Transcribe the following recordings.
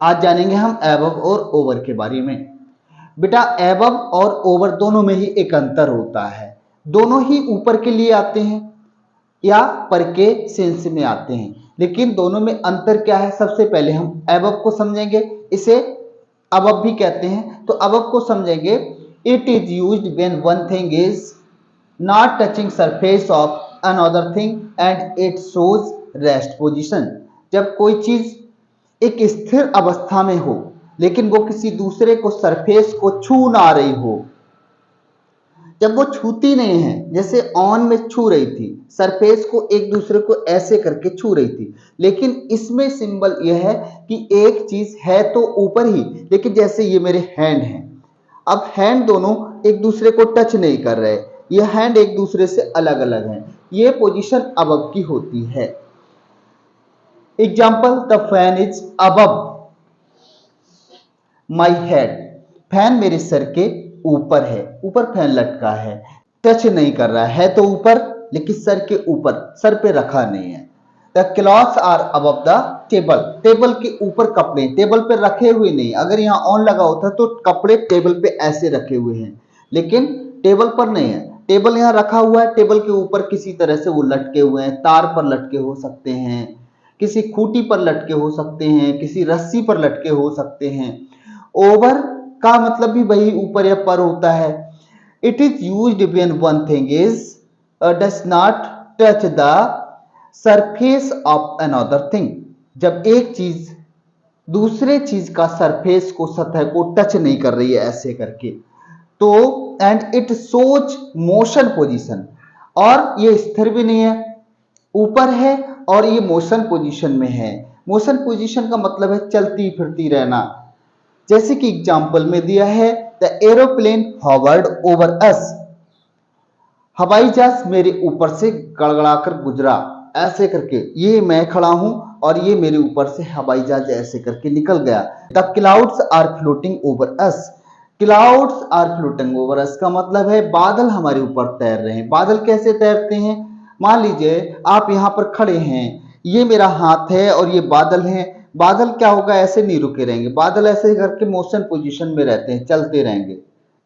आज जानेंगे हम एबव और ओवर के बारे में। बेटा, एबव और ओवर दोनों में ही एक अंतर होता है। दोनों ही ऊपर के लिए आते हैं या पर के सेंस में आते हैं, लेकिन दोनों में अंतर क्या है? सबसे पहले हम एबव को समझेंगे। इसे अबव भी कहते हैं। तो अबव को समझेंगे। It is used when one thing is not touching surface of another thing and it shows rest position. जब कोई चीज एक स्थिर अवस्था में हो लेकिन वो किसी दूसरे को सरफेस को छू ना रही हो, जब वो छूती नहीं है, जैसे ऑन में छू रही थी, सरफेस को एक दूसरे को ऐसे करके छू रही थी, लेकिन इसमें सिंबल यह है कि एक चीज है तो ऊपर ही, लेकिन जैसे ये मेरे हैंड हैं, अब हैंड दोनों एक दूसरे को टच नहीं कर रहे, ये हैंड एक दूसरे से अलग अलग हैं। ये पोजीशन अबव की होती है। Example, the fan is above my head. Fan मेरे सर के ऊपर है, ऊपर फैन लटका है, टच नहीं कर रहा है तो ऊपर, लेकिन सर के ऊपर, सर पे रखा नहीं है। The clothes are above the table. Table के ऊपर कपड़े, टेबल पे रखे हुए नहीं। अगर यहाँ ऑन लगा होता तो कपड़े टेबल पे ऐसे रखे हुए हैं, लेकिन टेबल पर नहीं है। टेबल यहाँ रखा हुआ है, टेबल के ऊपर किसी तरह से वो लटके हुए हैं। तार पर लटके हो सकते हैं, किसी खूंटी पर लटके हो सकते हैं, किसी रस्सी पर लटके हो सकते हैं। ओवर का मतलब भी वही ऊपर या पर होता है। It is used when one thing is does not touch the surface of another thing. जब एक चीज दूसरे चीज का सरफेस को, सतह को टच नहीं कर रही है ऐसे करके, तो and it shows motion position, और ये स्थिर भी नहीं है, ऊपर है और ये मोशन पोजीशन में है। मोशन पोजीशन का मतलब है चलती फिरती रहना। जैसे कि एग्जाम्पल में दिया है, the aeroplane Howard over us. हवाई जहाज मेरे ऊपर से गड़गड़ाकर गुजरा, ऐसे करके। ये मैं खड़ा हूं और ये मेरे ऊपर से हवाई जहाज ऐसे करके निकल गया। The clouds are floating over us. Clouds are floating over us का मतलब है बादल हमारे ऊपर तैर रहे हैं। बादल कैसे तैरते हैं? मान लीजिए आप यहाँ पर खड़े हैं, ये मेरा हाथ है और ये बादल है। बादल क्या होगा? ऐसे नहीं रुके रहेंगे, बादल ऐसे करके मोशन पोजीशन में रहते हैं, चलते रहेंगे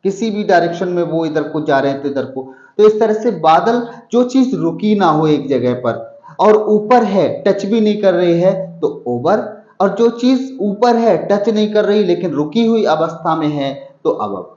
किसी भी डायरेक्शन में। वो इधर को जा रहे हैं तो इधर को। तो इस तरह से बादल, जो चीज रुकी ना हो एक जगह पर और ऊपर है, टच भी नहीं कर रही है, तो ओवर। और जो चीज ऊपर है, टच नहीं कर रही लेकिन रुकी हुई अवस्था में है, तो अबव।